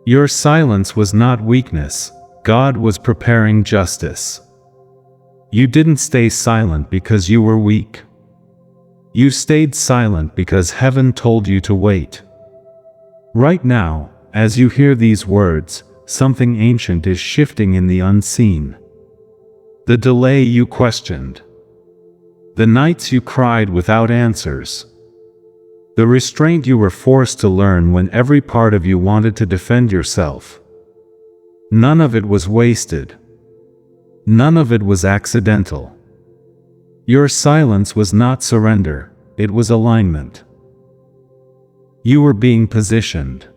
Your silence was not weakness. God was preparing justice. You didn't stay silent because you were weak. You stayed silent because heaven told you to wait. Right now, as you hear these words, something ancient is shifting in the unseen. The delay you questioned. The nights you cried without answers. The restraint you were forced to learn when every part of you wanted to defend yourself. None of it was wasted. None of it was accidental. Your silence was not surrender, it was alignment. You were being positioned.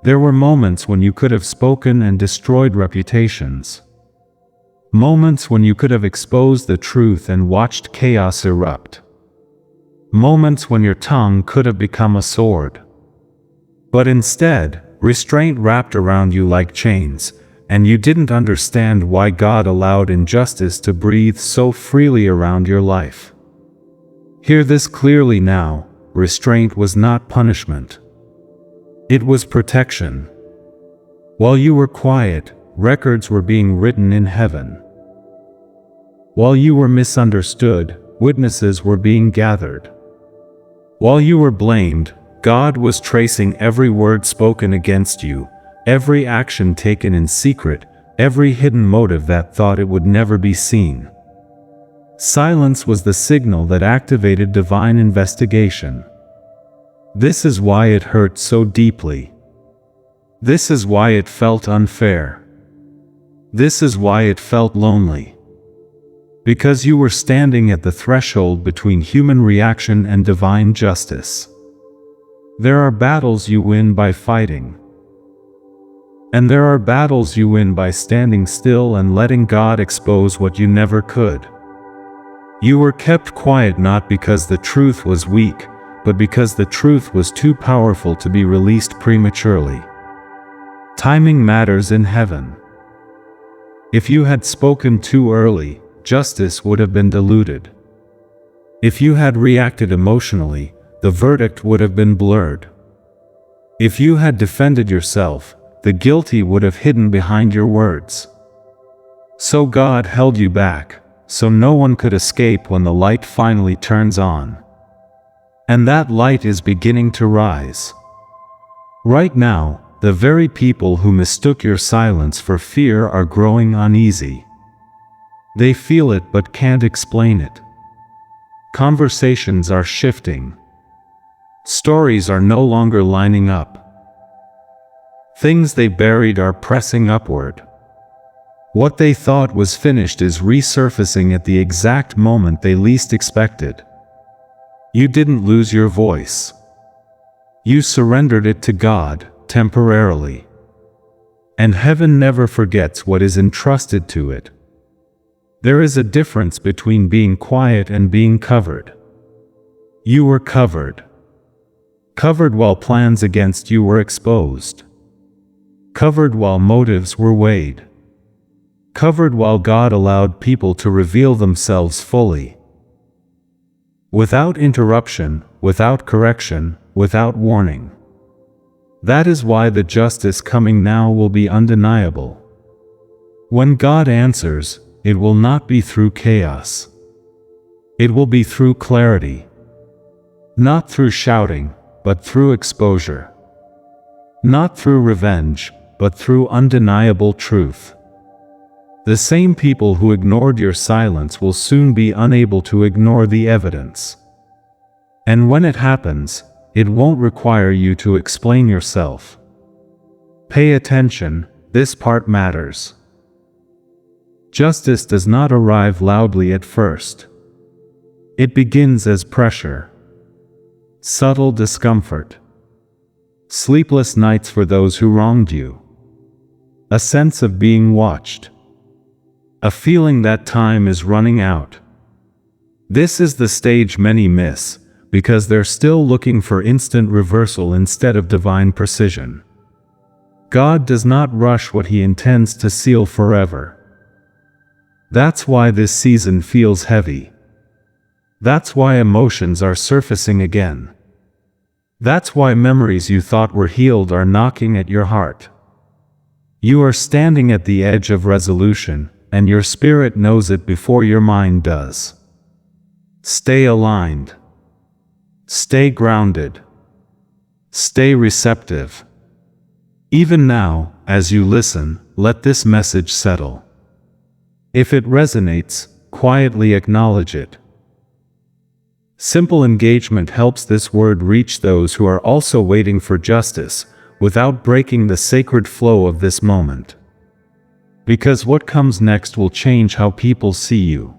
There were moments when you could have spoken and destroyed reputations. Moments when you could have exposed the truth and watched chaos erupt. Moments when your tongue could have become a sword. But instead, restraint wrapped around you like chains, and you didn't understand why God allowed injustice to breathe so freely around your life. Hear this clearly now: restraint was not punishment. It was protection. While you were quiet, records were being written in heaven. While you were misunderstood, witnesses were being gathered. While you were blamed, God was tracing every word spoken against you, every action taken in secret, every hidden motive that thought it would never be seen. Silence was the signal that activated divine investigation. This is why it hurt so deeply. This is why it felt unfair. This is why it felt lonely. Because you were standing at the threshold between human reaction and divine justice. There are battles you win by fighting. And there are battles you win by standing still and letting God expose what you never could. You were kept quiet not because the truth was weak, but because the truth was too powerful to be released prematurely. Timing matters in heaven. If you had spoken too early, justice would have been diluted. If you had reacted emotionally, the verdict would have been blurred. If you had defended yourself, the guilty would have hidden behind your words. So God held you back, so no one could escape when the light finally turns on. And that light is beginning to rise. Right now, the very people who mistook your silence for fear are growing uneasy. They feel it but can't explain it. Conversations are shifting. Stories are no longer lining up. Things they buried are pressing upward. What they thought was finished is resurfacing at the exact moment they least expected. You didn't lose your voice. You surrendered it to God, temporarily. And heaven never forgets what is entrusted to it. There is a difference between being quiet and being covered. You were covered. Covered while plans against you were exposed. Covered while motives were weighed. Covered while God allowed people to reveal themselves fully. Without interruption, without correction, without warning. That is why the justice coming now will be undeniable. When God answers, it will not be through chaos. It will be through clarity. Not through shouting, but through exposure. Not through revenge, but through undeniable truth. The same people who ignored your silence will soon be unable to ignore the evidence. And when it happens, it won't require you to explain yourself. Pay attention, this part matters. Justice does not arrive loudly at first. It begins as pressure. Subtle discomfort. Sleepless nights for those who wronged you. A sense of being watched. A feeling that time is running out. This is the stage many miss, because they're still looking for instant reversal instead of divine precision. God does not rush what He intends to seal forever. That's why this season feels heavy. That's why emotions are surfacing again. That's why memories you thought were healed are knocking at your heart. You are standing at the edge of resolution, and your spirit knows it before your mind does. Stay aligned. Stay grounded. Stay receptive. Even now, as you listen, let this message settle. If it resonates, quietly acknowledge it. Simple engagement helps this word reach those who are also waiting for justice, without breaking the sacred flow of this moment. Because what comes next will change how people see you.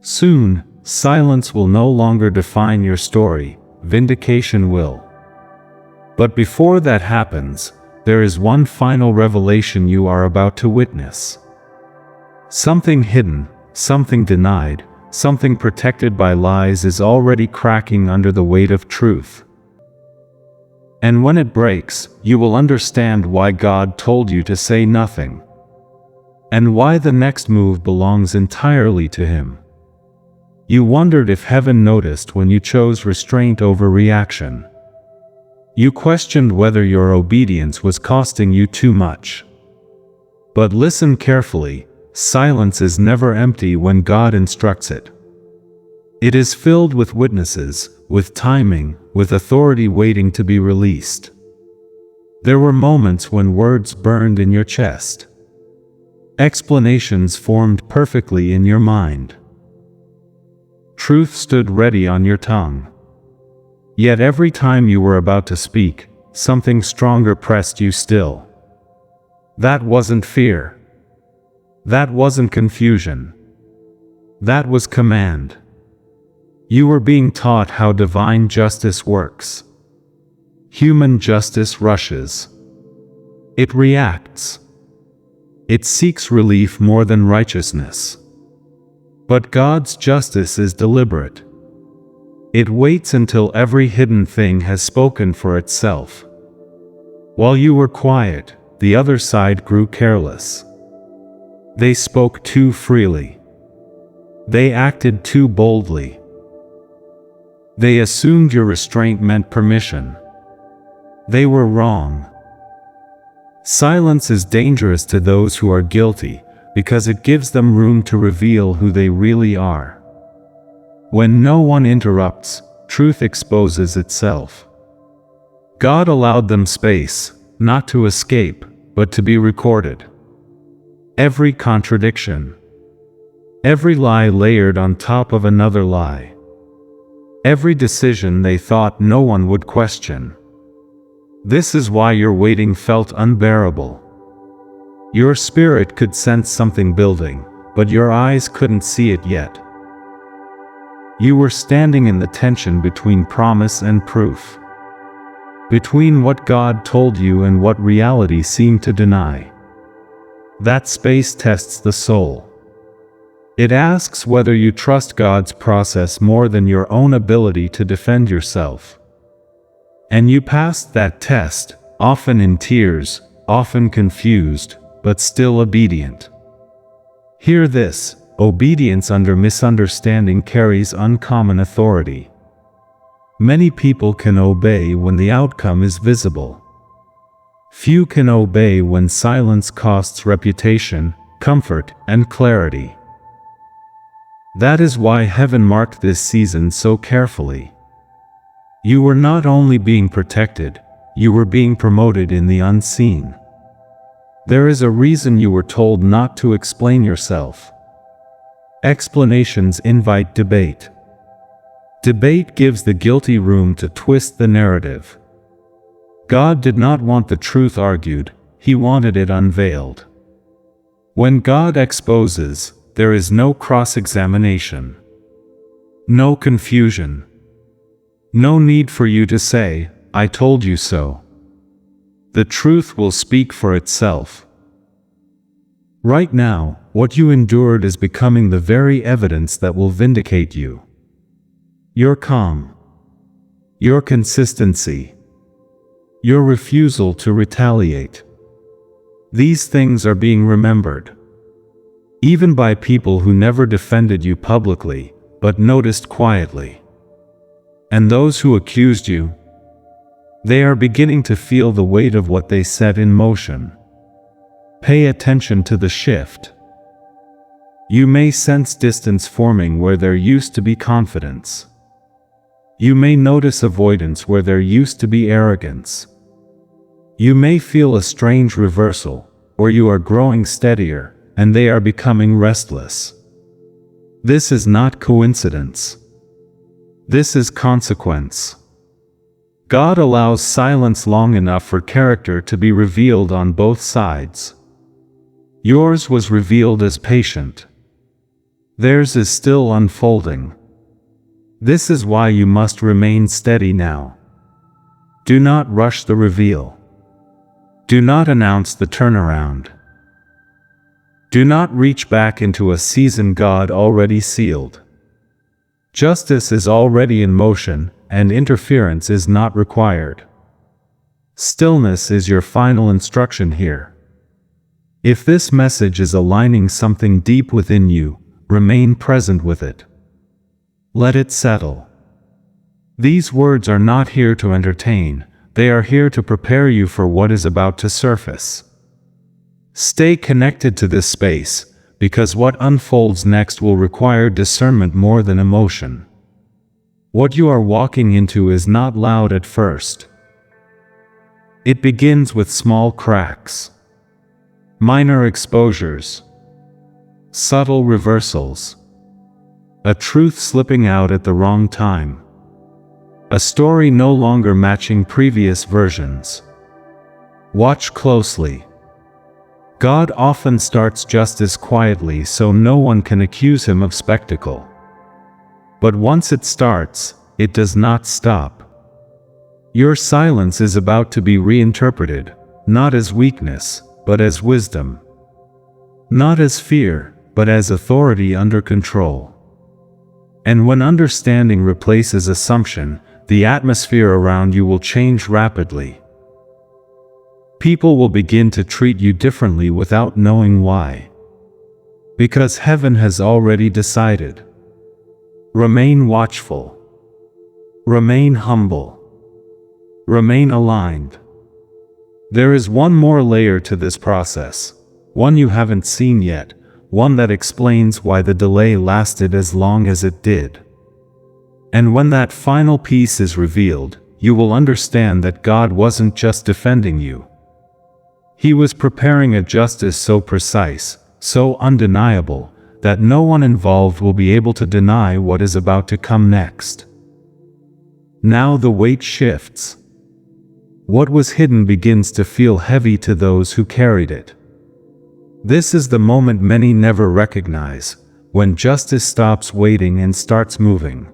Soon, silence will no longer define your story, vindication will. But before that happens, there is one final revelation you are about to witness. Something hidden, something denied, something protected by lies is already cracking under the weight of truth. And when it breaks, you will understand why God told you to say nothing. And why the next move belongs entirely to Him. You wondered if heaven noticed when you chose restraint over reaction. You questioned whether your obedience was costing you too much. But listen carefully, silence is never empty when God instructs it. It is filled with witnesses, with timing, with authority waiting to be released. There were moments when words burned in your chest. Explanations formed perfectly in your mind. Truth stood ready on your tongue. Yet every time you were about to speak, something stronger pressed you still. That wasn't fear. That wasn't confusion. That was command. You were being taught how divine justice works. Human justice rushes. It reacts. It seeks relief more than righteousness. But God's justice is deliberate. It waits until every hidden thing has spoken for itself. While you were quiet, the other side grew careless. They spoke too freely. They acted too boldly. They assumed your restraint meant permission. They were wrong. Silence is dangerous to those who are guilty, because it gives them room to reveal who they really are. When no one interrupts, truth exposes itself. God allowed them space, not to escape, but to be recorded. Every contradiction. Every lie layered on top of another lie. Every decision they thought no one would question. This is why your waiting felt unbearable. Your spirit could sense something building, but your eyes couldn't see it yet. You were standing in the tension between promise and proof. Between what God told you and what reality seemed to deny. That space tests the soul. It asks whether you trust God's process more than your own ability to defend yourself. And you passed that test, often in tears, often confused, but still obedient. Hear this, obedience under misunderstanding carries uncommon authority. Many people can obey when the outcome is visible. Few can obey when silence costs reputation, comfort, and clarity. That is why heaven marked this season so carefully. You were not only being protected, you were being promoted in the unseen. There is a reason you were told not to explain yourself. Explanations invite debate. Debate gives the guilty room to twist the narrative. God did not want the truth argued, He wanted it unveiled. When God exposes, there is no cross-examination. No confusion. No need for you to say, "I told you so." The truth will speak for itself. Right now, what you endured is becoming the very evidence that will vindicate you. Your calm. Your consistency. Your refusal to retaliate. These things are being remembered. Even by people who never defended you publicly, but noticed quietly. And those who accused you, They are beginning to feel the weight of what they set in motion. Pay attention to the shift. You may sense distance forming where there used to be confidence. You may notice avoidance where there used to be arrogance. You may feel a strange reversal, or you are growing steadier, and they are becoming restless. This is not coincidence. This is consequence. God allows silence long enough for character to be revealed on both sides. Yours was revealed as patient. Theirs is still unfolding. This is why you must remain steady now. Do not rush the reveal. Do not announce the turnaround. Do not reach back into a season God already sealed. Justice is already in motion, and interference is not required. Stillness is your final instruction here. If this message is aligning something deep within you, remain present with it. Let it settle. These words are not here to entertain, they are here to prepare you for what is about to surface. Stay connected to this space, because what unfolds next will require discernment more than emotion. What you are walking into is not loud at first. It begins with small cracks, minor exposures, subtle reversals, a truth slipping out at the wrong time, a story no longer matching previous versions. Watch closely. God often starts justice quietly so no one can accuse him of spectacle. But once it starts, it does not stop. Your silence is about to be reinterpreted, not as weakness, but as wisdom. Not as fear, but as authority under control. And when understanding replaces assumption, the atmosphere around you will change rapidly. People will begin to treat you differently without knowing why. Because heaven has already decided. Remain watchful. Remain humble. Remain aligned. There is one more layer to this process, one you haven't seen yet, one that explains why the delay lasted as long as it did. And when that final piece is revealed, you will understand that God wasn't just defending you. He was preparing a justice so precise, so undeniable, that no one involved will be able to deny what is about to come next. Now the weight shifts. What was hidden begins to feel heavy to those who carried it. This is the moment many never recognize, when justice stops waiting and starts moving.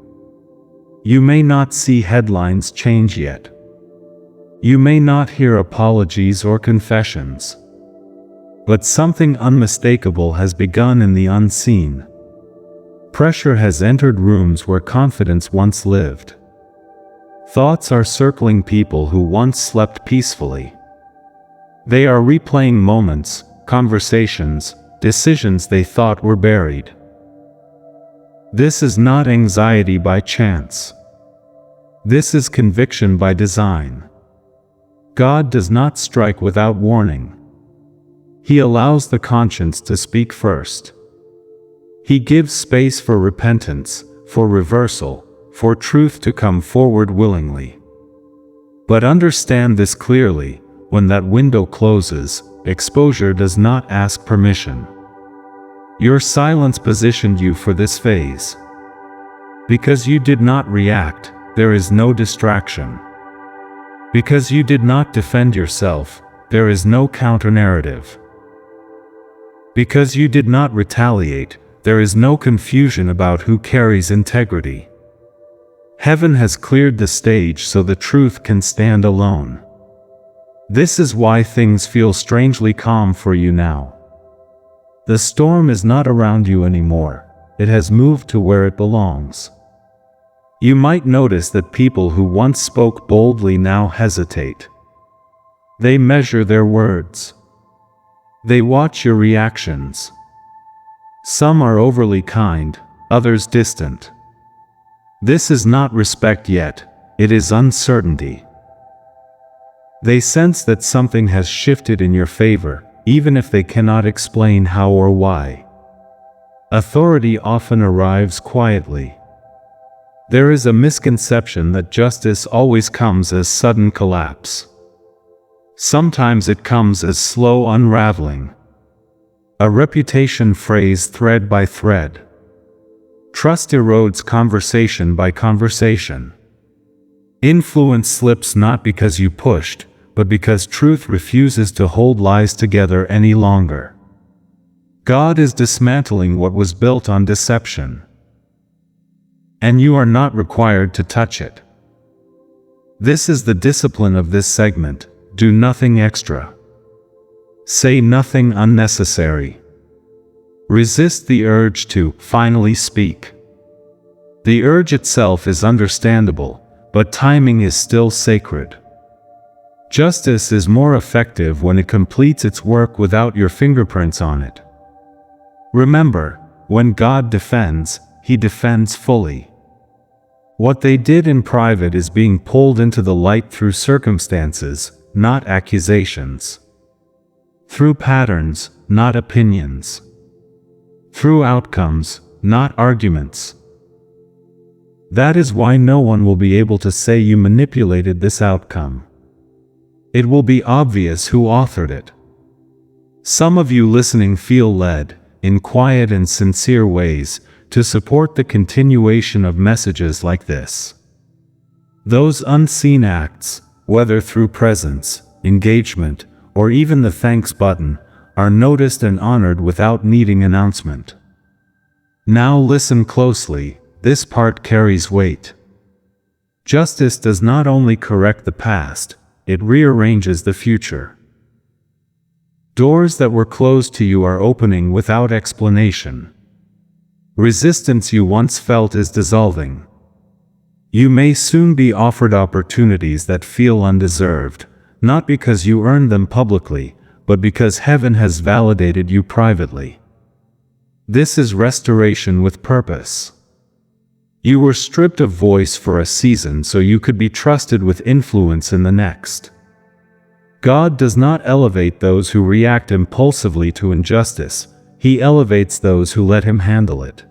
You may not see headlines change yet. You may not hear apologies or confessions. But something unmistakable has begun in the unseen. Pressure has entered rooms where confidence once lived. Thoughts are circling people who once slept peacefully. They are replaying moments, conversations, decisions they thought were buried. This is not anxiety by chance. This is conviction by design. God does not strike without warning. He allows the conscience to speak first. He gives space for repentance, for reversal, for truth to come forward willingly. But understand this clearly, when that window closes, exposure does not ask permission. Your silence positioned you for this phase. Because you did not react, there is no distraction. Because you did not defend yourself, there is no counter-narrative. Because you did not retaliate, there is no confusion about who carries integrity. Heaven has cleared the stage so the truth can stand alone. This is why things feel strangely calm for you now. The storm is not around you anymore, it has moved to where it belongs. You might notice that people who once spoke boldly now hesitate. They measure their words. They watch your reactions. Some are overly kind, others distant. This is not respect yet, it is uncertainty. They sense that something has shifted in your favor, even if they cannot explain how or why. Authority often arrives quietly. There is a misconception that justice always comes as sudden collapse. Sometimes it comes as slow unraveling. A reputation phrased thread by thread. Trust erodes conversation by conversation. Influence slips not because you pushed, but because truth refuses to hold lies together any longer. God is dismantling what was built on deception. And you are not required to touch it. This is the discipline of this segment: do nothing extra. Say nothing unnecessary. Resist the urge to finally speak. The urge itself is understandable, but timing is still sacred. Justice is more effective when it completes its work without your fingerprints on it. Remember, when God defends, He defends fully. What they did in private is being pulled into the light through circumstances, not accusations. Through patterns, not opinions. Through outcomes, not arguments. That is why no one will be able to say you manipulated this outcome. It will be obvious who authored it. Some of you listening feel led, in quiet and sincere ways, to support the continuation of messages like this. Those unseen acts, whether through presence, engagement, or even the thanks button, are noticed and honored without needing announcement. Now listen closely, this part carries weight. Justice does not only correct the past, it rearranges the future. Doors that were closed to you are opening without explanation. Resistance you once felt is dissolving. You may soon be offered opportunities that feel undeserved, not because you earned them publicly, but because heaven has validated you privately. This is restoration with purpose. You were stripped of voice for a season so you could be trusted with influence in the next. God does not elevate those who react impulsively to injustice, He elevates those who let Him handle it.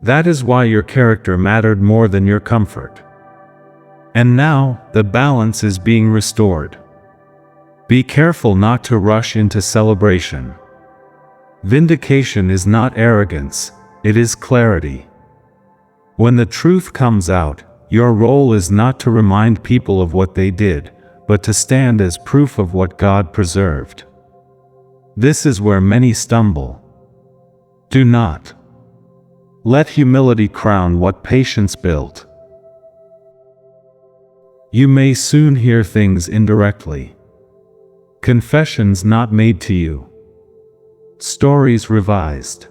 That is why your character mattered more than your comfort. And now, the balance is being restored. Be careful not to rush into celebration. Vindication is not arrogance, it is clarity. When the truth comes out, your role is not to remind people of what they did, but to stand as proof of what God preserved. This is where many stumble. Do not let humility crown what patience built. You may soon hear things indirectly. Confessions not made to you. Stories revised.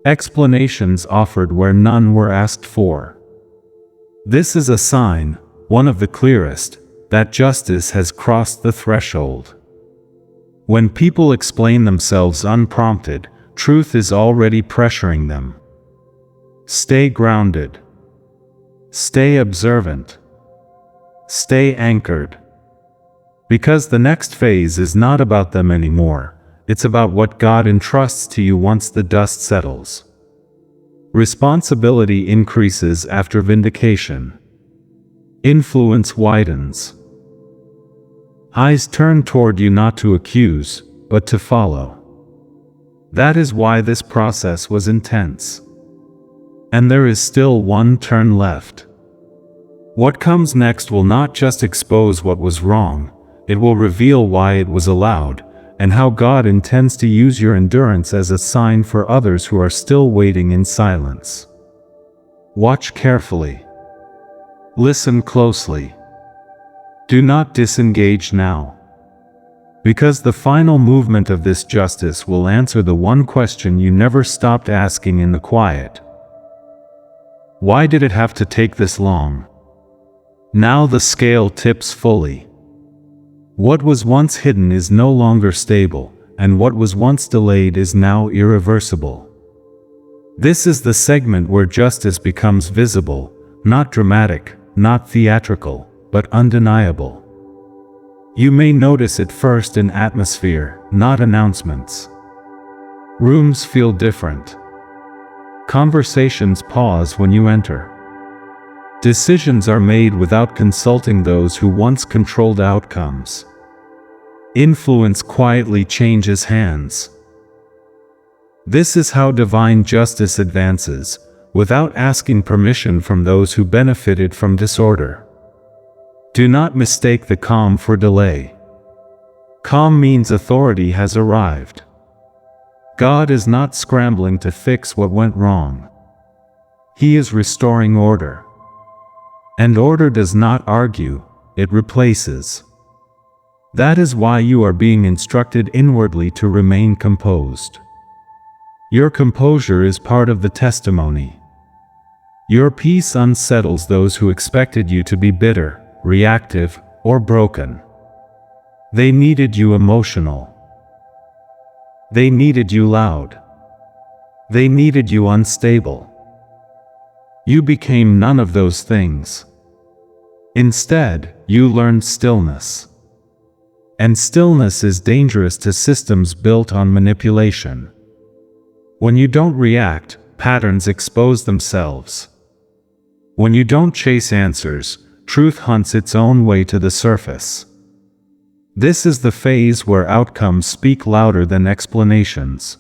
Explanations offered where none were asked for. This is a sign, one of the clearest, that justice has crossed the threshold. When people explain themselves unprompted, truth is already pressuring them. Stay grounded. Stay observant. Stay anchored. Because the next phase is not about them anymore. It's about what God entrusts to you once the dust settles. Responsibility increases after vindication. Influence widens. Eyes turn toward you not to accuse, but to follow. That is why this process was intense. And there is still one turn left. What comes next will not just expose what was wrong, it will reveal why it was allowed, and how God intends to use your endurance as a sign for others who are still waiting in silence. Watch carefully. Listen closely. Do not disengage now. Because the final movement of this justice will answer the one question you never stopped asking in the quiet. Why did it have to take this long? Now the scale tips fully. What was once hidden is no longer stable, and what was once delayed is now irreversible. This is the segment where justice becomes visible, not dramatic, not theatrical, but undeniable. You may notice it first in atmosphere, not announcements. Rooms feel different. Conversations pause when you enter. Decisions are made without consulting those who once controlled outcomes. Influence quietly changes hands. This is how divine justice advances, without asking permission from those who benefited from disorder. Do not mistake the calm for delay. Calm means authority has arrived. God is not scrambling to fix what went wrong. He is restoring order. And order does not argue, it replaces. That is why you are being instructed inwardly to remain composed. Your composure is part of the testimony. Your peace unsettles those who expected you to be bitter, reactive, or broken. They needed you emotional. They needed you loud. They needed you unstable. You became none of those things. Instead, you learned stillness. And stillness is dangerous to systems built on manipulation. When you don't react, patterns expose themselves. When you don't chase answers, truth hunts its own way to the surface. This is the phase where outcomes speak louder than explanations.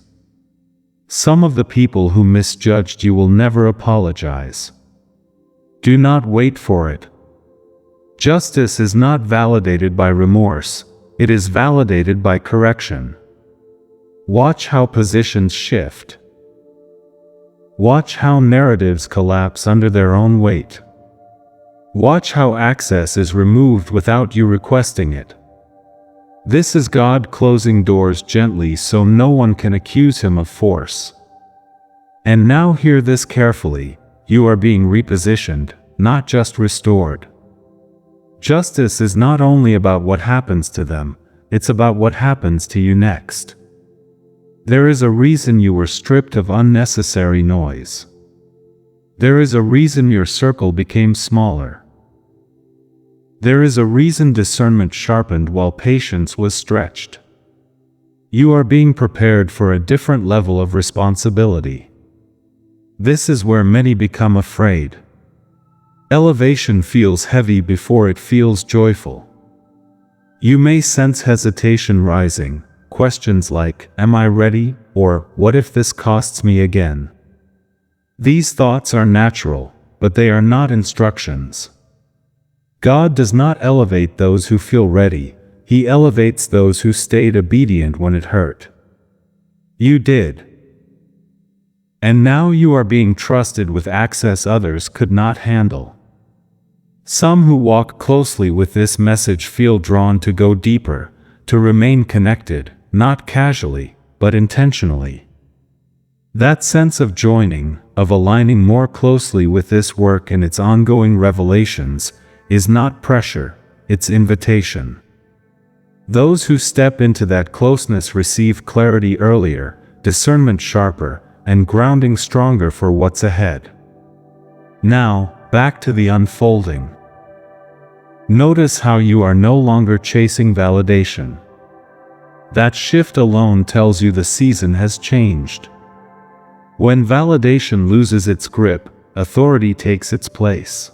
Some of the people who misjudged you will never apologize. Do not wait for it. Justice is not validated by remorse, it is validated by correction. Watch how positions shift. Watch how narratives collapse under their own weight. Watch how access is removed without you requesting it. This is God closing doors gently so no one can accuse him of force. And now hear this carefully, you are being repositioned, not just restored. Justice is not only about what happens to them, it's about what happens to you next. There is a reason you were stripped of unnecessary noise. There is a reason your circle became smaller. There is a reason discernment sharpened while patience was stretched. You are being prepared for a different level of responsibility. This is where many become afraid. Elevation feels heavy before it feels joyful. You may sense hesitation rising, questions like, "Am I ready?" or "What if this costs me again?" These thoughts are natural, but they are not instructions. God does not elevate those who feel ready, He elevates those who stayed obedient when it hurt. You did. And now you are being trusted with access others could not handle. Some who walk closely with this message feel drawn to go deeper, to remain connected, not casually, but intentionally. That sense of joining, of aligning more closely with this work and its ongoing revelations, is not pressure, it's invitation. Those who step into that closeness receive clarity earlier, discernment sharper, and grounding stronger for what's ahead. Now, back to the unfolding. Notice how you are no longer chasing validation. That shift alone tells you the season has changed. When validation loses its grip, authority takes its place.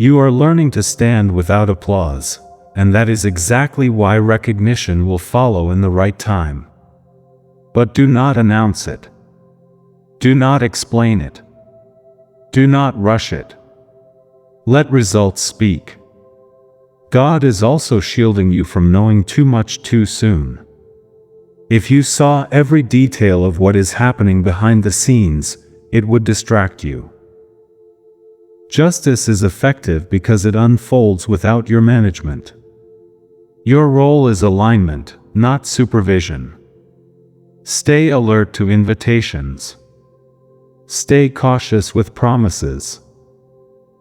You are learning to stand without applause, and that is exactly why recognition will follow in the right time. But do not announce it. Do not explain it. Do not rush it. Let results speak. God is also shielding you from knowing too much too soon. If you saw every detail of what is happening behind the scenes, it would distract you. Justice is effective because it unfolds without your management. Your role is alignment, not supervision. Stay alert to invitations. Stay cautious with promises.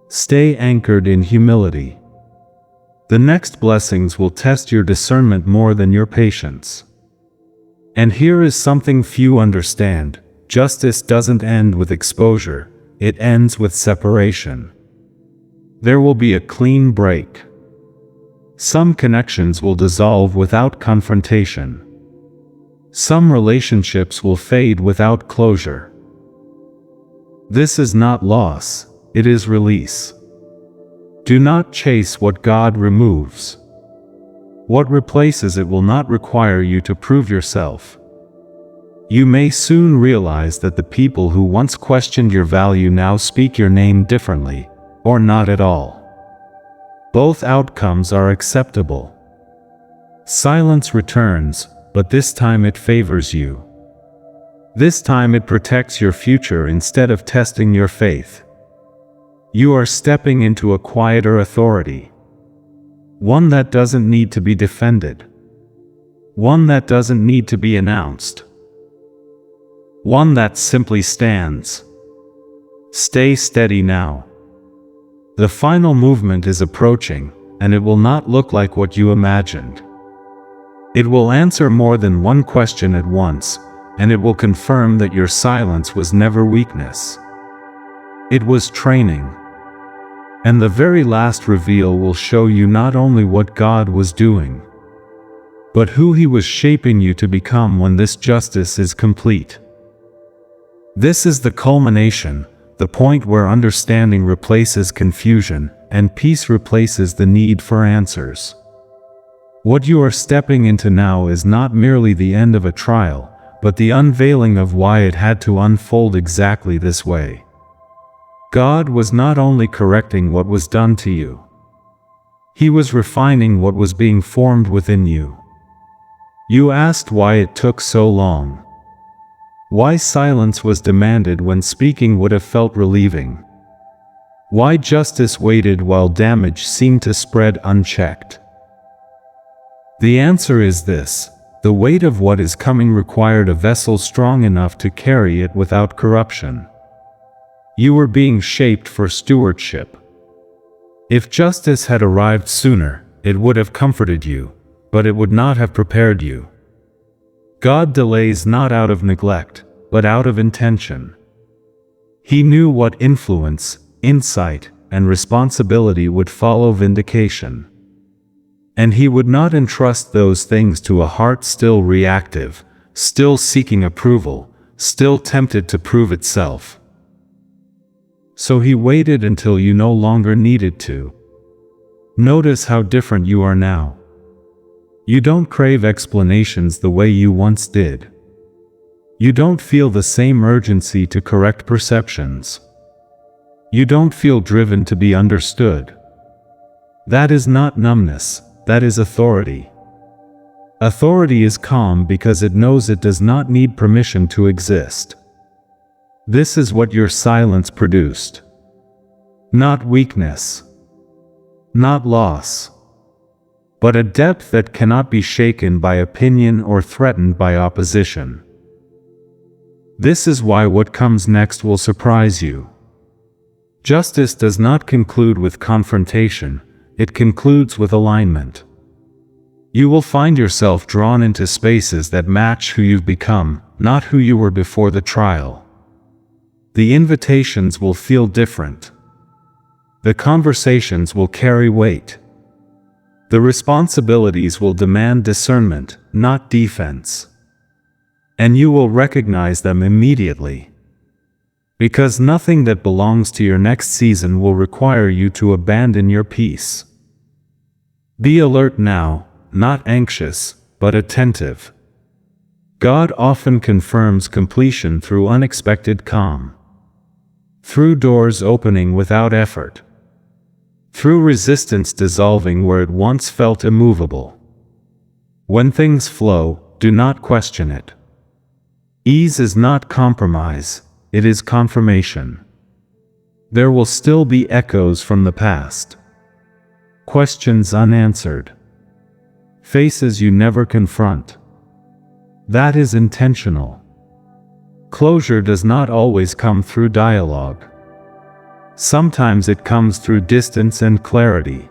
Stay anchored in humility. The next blessings will test your discernment more than your patience. And here is something few understand: justice doesn't end with exposure, it ends with separation. There will be a clean break. Some connections will dissolve without confrontation. Some relationships will fade without closure. This is not loss, it is release. Do not chase what God removes. What replaces it will not require you to prove yourself. You may soon realize that the people who once questioned your value now speak your name differently, or not at all. Both outcomes are acceptable. Silence returns, but this time it favors you. This time it protects your future instead of testing your faith. You are stepping into a quieter authority. One that doesn't need to be defended. One that doesn't need to be announced. One that simply stands. Stay steady now. The final movement is approaching, and it will not look like what you imagined. It will answer more than one question at once, and it will confirm that your silence was never weakness. It was training. And the very last reveal will show you not only what God was doing, but who He was shaping you to become when this justice is complete. This is the culmination, the point where understanding replaces confusion, and peace replaces the need for answers. What you are stepping into now is not merely the end of a trial, but the unveiling of why it had to unfold exactly this way. God was not only correcting what was done to you. He was refining what was being formed within you. You asked why it took so long. Why silence was demanded when speaking would have felt relieving. Why justice waited while damage seemed to spread unchecked. The answer is this: the weight of what is coming required a vessel strong enough to carry it without corruption. You were being shaped for stewardship. If justice had arrived sooner, it would have comforted you, but it would not have prepared you. God delays not out of neglect, but out of intention. He knew what influence, insight, and responsibility would follow vindication. And He would not entrust those things to a heart still reactive, still seeking approval, still tempted to prove itself. So He waited until you no longer needed to. Notice how different you are now. You don't crave explanations the way you once did. You don't feel the same urgency to correct perceptions. You don't feel driven to be understood. That is not numbness, that is authority. Authority is calm because it knows it does not need permission to exist. This is what your silence produced. Not weakness. Not loss. But a depth that cannot be shaken by opinion or threatened by opposition. This is why what comes next will surprise you. Justice does not conclude with confrontation, it concludes with alignment. You will find yourself drawn into spaces that match who you've become, not who you were before the trial. The invitations will feel different. The conversations will carry weight. The responsibilities will demand discernment, not defense. And you will recognize them immediately. Because nothing that belongs to your next season will require you to abandon your peace. Be alert now, not anxious, but attentive. God often confirms completion through unexpected calm. Through doors opening without effort. Through resistance dissolving where it once felt immovable. When things flow, do not question it. Ease is not compromise, it is confirmation. There will still be echoes from the past. Questions unanswered. Faces you never confront. That is intentional. Closure does not always come through dialogue. Sometimes it comes through distance and clarity.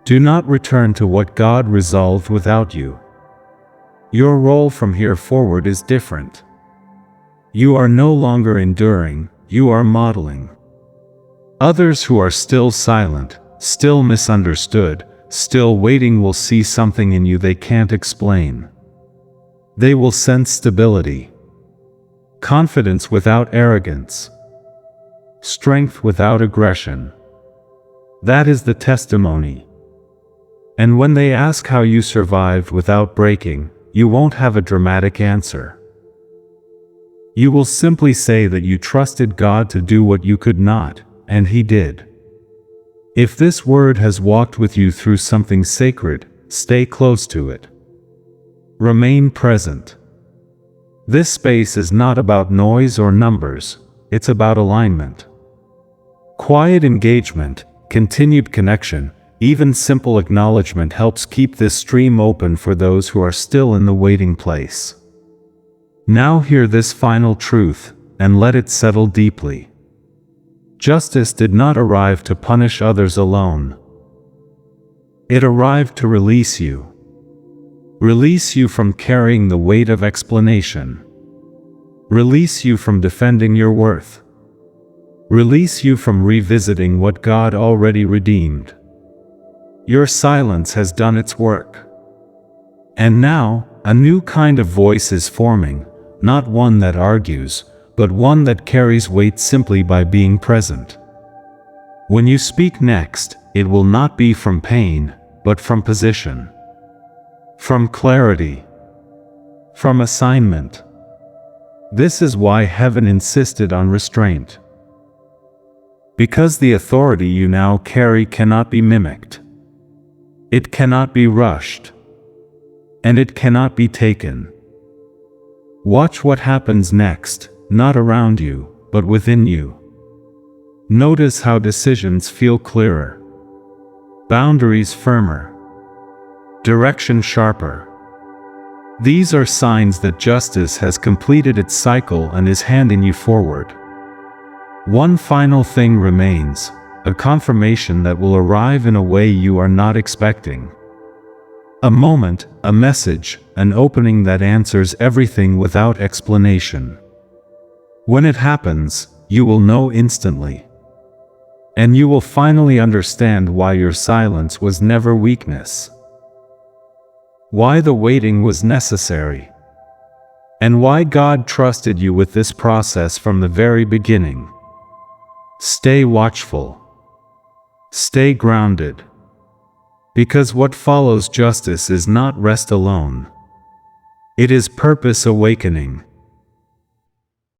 Do not return to what God resolved without you. Your role from here forward is different. You are no longer enduring, you are modeling. Others who are still silent, still misunderstood, still waiting will see something in you they can't explain. They will sense stability, confidence without arrogance, strength without aggression. That is the testimony. And when they ask how you survived without breaking, you won't have a dramatic answer. You will simply say that you trusted God to do what you could not, and He did. If this word has walked with you through something sacred, stay close to it. Remain present. This space is not about noise or numbers, it's about alignment. Quiet engagement, continued connection, even simple acknowledgement helps keep this stream open for those who are still in the waiting place. Now hear this final truth, and let it settle deeply. Justice did not arrive to punish others alone. It arrived to release you. Release you from carrying the weight of explanation. Release you from defending your worth. Release you from revisiting what God already redeemed. Your silence has done its work. And now, a new kind of voice is forming, not one that argues, but one that carries weight simply by being present. When you speak next, it will not be from pain, but from position. From clarity. From assignment. This is why heaven insisted on restraint. Because the authority you now carry cannot be mimicked. It cannot be rushed. And it cannot be taken. Watch what happens next, not around you, but within you. Notice how decisions feel clearer. Boundaries firmer. Direction sharper. These are signs that justice has completed its cycle and is handing you forward. One final thing remains, a confirmation that will arrive in a way you are not expecting. A moment, a message, an opening that answers everything without explanation. When it happens, you will know instantly. And you will finally understand why your silence was never weakness. Why the waiting was necessary. And why God trusted you with this process from the very beginning. Stay watchful. Stay grounded. Because what follows justice is not rest alone. It is purpose awakening.